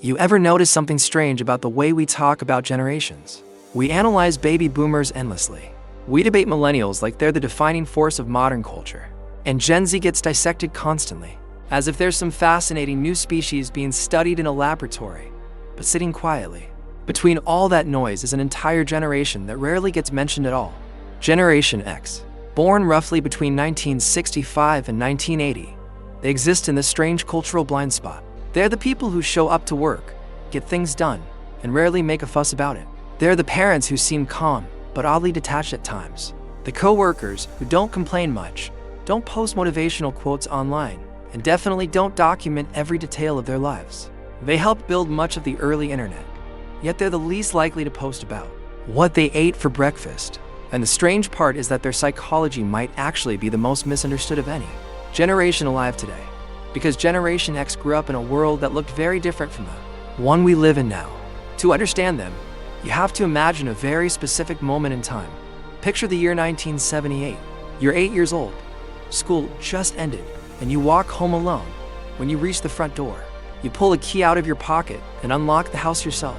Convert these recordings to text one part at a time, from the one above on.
You ever notice something strange about the way we talk about generations? We analyze baby boomers endlessly. We debate millennials like they're the defining force of modern culture. And Gen Z gets dissected constantly, as if there's some fascinating new species being studied in a laboratory, but sitting quietly. Between all that noise is an entire generation that rarely gets mentioned at all. Generation X. Born roughly between 1965 and 1980, they exist in this strange cultural blind spot. They're the people who show up to work, get things done, and rarely make a fuss about it. They're the parents who seem calm, but oddly detached at times. The co-workers who don't complain much, don't post motivational quotes online, and definitely don't document every detail of their lives. They helped build much of the early internet, yet they're the least likely to post about what they ate for breakfast. And the strange part is that their psychology might actually be the most misunderstood of any generation alive today. Because Generation X grew up in a world that looked very different from the one we live in now. To understand them, you have to imagine a very specific moment in time. Picture the year 1978. You're 8 years old. School just ended, and you walk home alone. When you reach the front door, you pull a key out of your pocket and unlock the house yourself.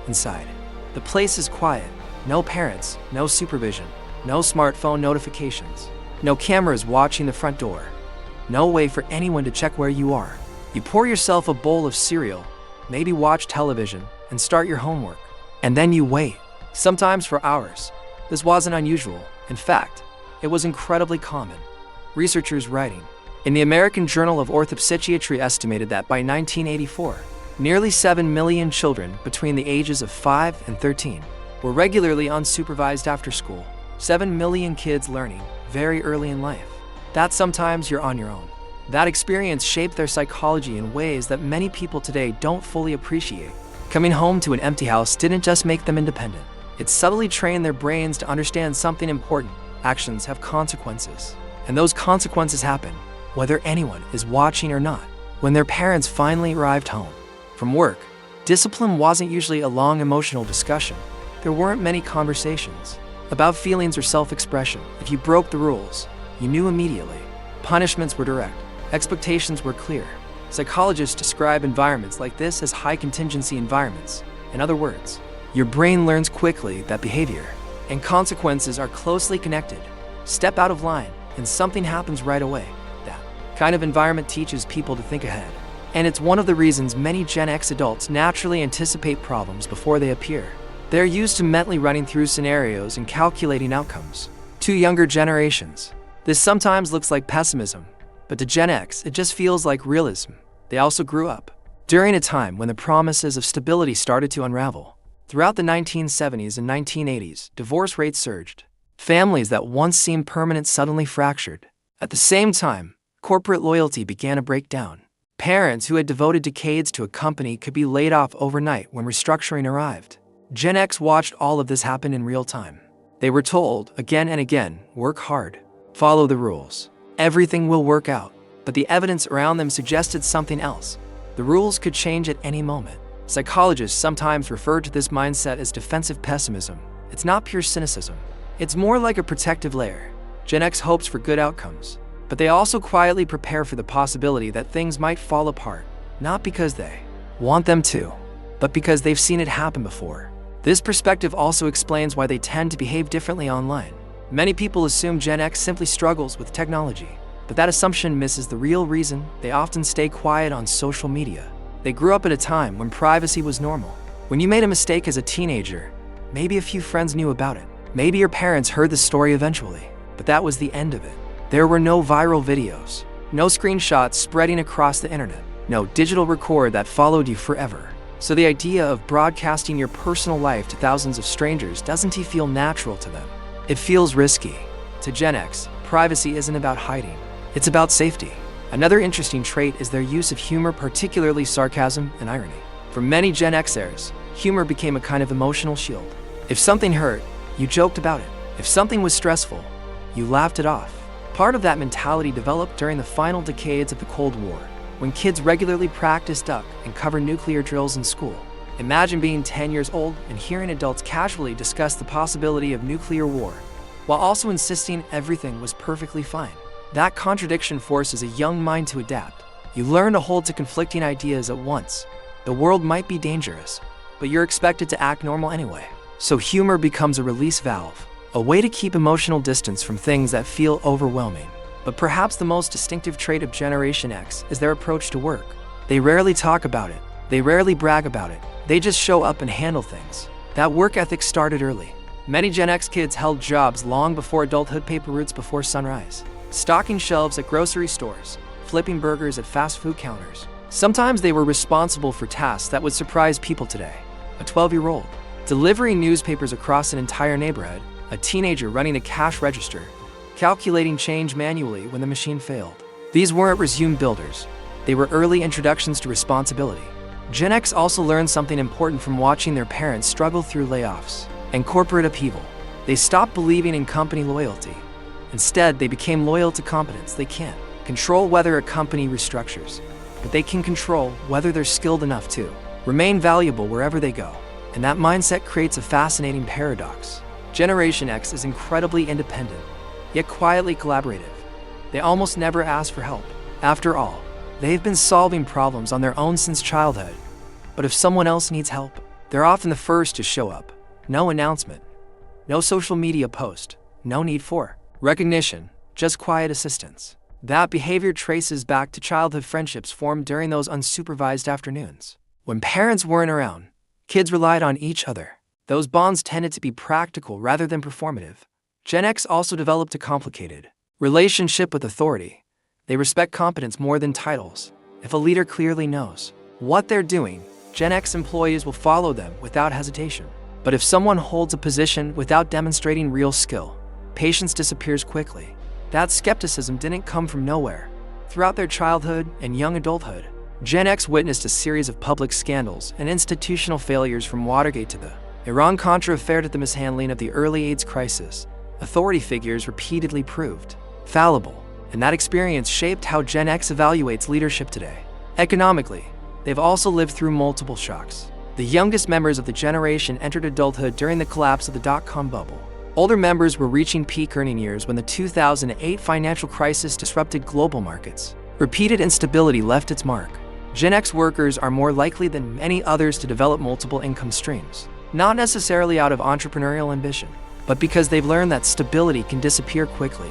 Inside, the place is quiet. No parents, no supervision, no smartphone notifications, no cameras watching the front door. No way for anyone to check where you are. You pour yourself a bowl of cereal, maybe watch television, and start your homework. And then you wait, sometimes for hours. This wasn't unusual. In fact, it was incredibly common. Researchers writing in the American Journal of Orthopsychiatry estimated that by 1984, nearly 7 million children between the ages of 5 and 13 were regularly unsupervised after school. 7 million kids learning very early in life. That sometimes you're on your own. That experience shaped their psychology in ways that many people today don't fully appreciate. Coming home to an empty house didn't just make them independent. It subtly trained their brains to understand something important. Actions have consequences, and those consequences happen whether anyone is watching or not. When their parents finally arrived home from work, discipline wasn't usually a long emotional discussion. There weren't many conversations about feelings or self-expression. If you broke the rules, you knew immediately. Punishments were direct. Expectations were clear. Psychologists describe environments like this as high-contingency environments. In other words, your brain learns quickly that behavior and consequences are closely connected. Step out of line, and something happens right away. That kind of environment teaches people to think ahead. And it's one of the reasons many Gen X adults naturally anticipate problems before they appear. They're used to mentally running through scenarios and calculating outcomes. To younger generations, this sometimes looks like pessimism, but to Gen X, it just feels like realism. They also grew up during a time when the promises of stability started to unravel. Throughout the 1970s and 1980s, divorce rates surged. Families that once seemed permanent suddenly fractured. At the same time, corporate loyalty began to break down. Parents who had devoted decades to a company could be laid off overnight when restructuring arrived. Gen X watched all of this happen in real time. They were told again and again, work hard, follow the rules. Everything will work out. But the evidence around them suggested something else. The rules could change at any moment. Psychologists sometimes refer to this mindset as defensive pessimism. It's not pure cynicism. It's more like a protective layer. Gen X hopes for good outcomes, but they also quietly prepare for the possibility that things might fall apart, not because they want them to, but because they've seen it happen before. This perspective also explains why they tend to behave differently online. Many people assume Gen X simply struggles with technology, but that assumption misses the real reason they often stay quiet on social media. They grew up at a time when privacy was normal. When you made a mistake as a teenager, maybe a few friends knew about it. Maybe your parents heard the story eventually, but that was the end of it. There were no viral videos, no screenshots spreading across the internet, no digital record that followed you forever. So the idea of broadcasting your personal life to thousands of strangers doesn't feel natural to them. It feels risky. To Gen X, privacy isn't about hiding. It's about safety. Another interesting trait is their use of humor, particularly sarcasm and irony. For many Gen Xers, humor became a kind of emotional shield. If something hurt, you joked about it. If something was stressful, you laughed it off. Part of that mentality developed during the final decades of the Cold War, when kids regularly practiced duck and cover nuclear drills in school. Imagine being 10 years old and hearing adults casually discuss the possibility of nuclear war, while also insisting everything was perfectly fine. That contradiction forces a young mind to adapt. You learn to hold to conflicting ideas at once. The world might be dangerous, but you're expected to act normal anyway. So humor becomes a release valve, a way to keep emotional distance from things that feel overwhelming. But perhaps the most distinctive trait of Generation X is their approach to work. They rarely talk about it. They rarely brag about it. They just show up and handle things. That work ethic started early. Many Gen X kids held jobs long before adulthood, paper routes before sunrise, stocking shelves at grocery stores, flipping burgers at fast food counters. Sometimes they were responsible for tasks that would surprise people today. A 12-year-old delivering newspapers across an entire neighborhood, a teenager running a cash register, calculating change manually when the machine failed. These weren't resume builders. They were early introductions to responsibility. Gen X also learned something important from watching their parents struggle through layoffs and corporate upheaval. They stopped believing in company loyalty. Instead, they became loyal to competence. They can't control whether a company restructures, but they can control whether they're skilled enough to remain valuable wherever they go. And that mindset creates a fascinating paradox. Generation X is incredibly independent, yet quietly collaborative. They almost never ask for help. After all, they've been solving problems on their own since childhood. But if someone else needs help, they're often the first to show up. No announcement, no social media post, no need for recognition, just quiet assistance. That behavior traces back to childhood friendships formed during those unsupervised afternoons. When parents weren't around, kids relied on each other. Those bonds tended to be practical rather than performative. Gen X also developed a complicated relationship with authority. They respect competence more than titles. If a leader clearly knows what they're doing, Gen X employees will follow them without hesitation. But if someone holds a position without demonstrating real skill, patience disappears quickly. That skepticism didn't come from nowhere. Throughout their childhood and young adulthood, Gen X witnessed a series of public scandals and institutional failures, from Watergate to the Iran-Contra affair to the mishandling of the early AIDS crisis. Authority figures repeatedly proved fallible, and that experience shaped how Gen X evaluates leadership today. Economically, they've also lived through multiple shocks. The youngest members of the generation entered adulthood during the collapse of the dot-com bubble. Older members were reaching peak earning years when the 2008 financial crisis disrupted global markets. Repeated instability left its mark. Gen X workers are more likely than many others to develop multiple income streams, not necessarily out of entrepreneurial ambition, but because they've learned that stability can disappear quickly.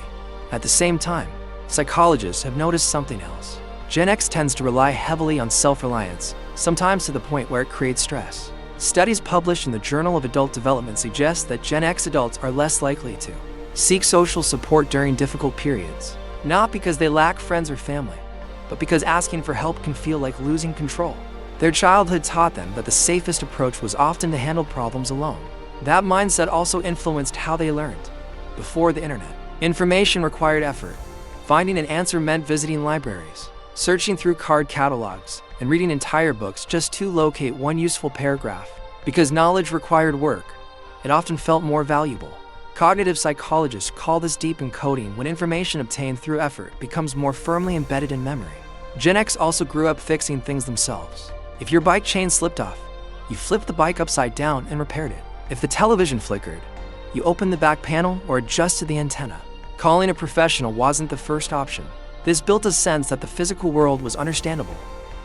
At the same time, psychologists have noticed something else. Gen X tends to rely heavily on self-reliance, sometimes to the point where it creates stress. Studies published in the Journal of Adult Development suggest that Gen X adults are less likely to seek social support during difficult periods, not because they lack friends or family, but because asking for help can feel like losing control. Their childhood taught them that the safest approach was often to handle problems alone. That mindset also influenced how they learned. Before the internet, information required effort. Finding an answer meant visiting libraries, searching through card catalogs, and reading entire books just to locate one useful paragraph. Because knowledge required work, it often felt more valuable. Cognitive psychologists call this deep encoding, when information obtained through effort becomes more firmly embedded in memory. Gen X also grew up fixing things themselves. If your bike chain slipped off, you flipped the bike upside down and repaired it. If the television flickered, you opened the back panel or adjusted the antenna. Calling a professional wasn't the first option. This built a sense that the physical world was understandable,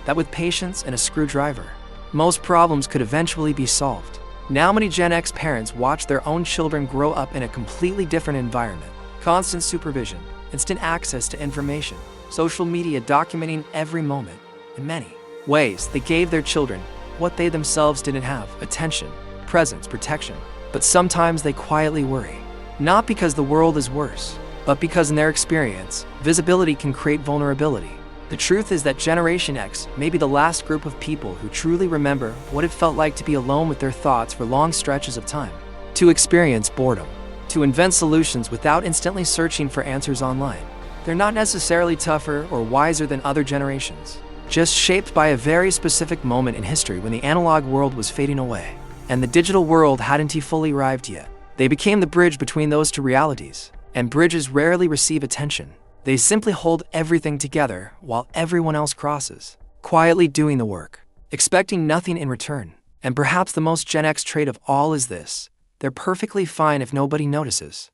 that with patience and a screwdriver, most problems could eventually be solved. Now many Gen X parents watch their own children grow up in a completely different environment. Constant supervision, instant access to information, social media documenting every moment. In many ways, they gave their children what they themselves didn't have: attention, presence, protection. But sometimes they quietly worry, not because the world is worse, but because in their experience, visibility can create vulnerability. The truth is that Generation X may be the last group of people who truly remember what it felt like to be alone with their thoughts for long stretches of time, to experience boredom, to invent solutions without instantly searching for answers online. They're not necessarily tougher or wiser than other generations, just shaped by a very specific moment in history when the analog world was fading away, and the digital world hadn't fully arrived yet. They became the bridge between those two realities, and bridges rarely receive attention. They simply hold everything together while everyone else crosses, quietly doing the work, expecting nothing in return. And perhaps the most Gen X trait of all is this: they're perfectly fine if nobody notices.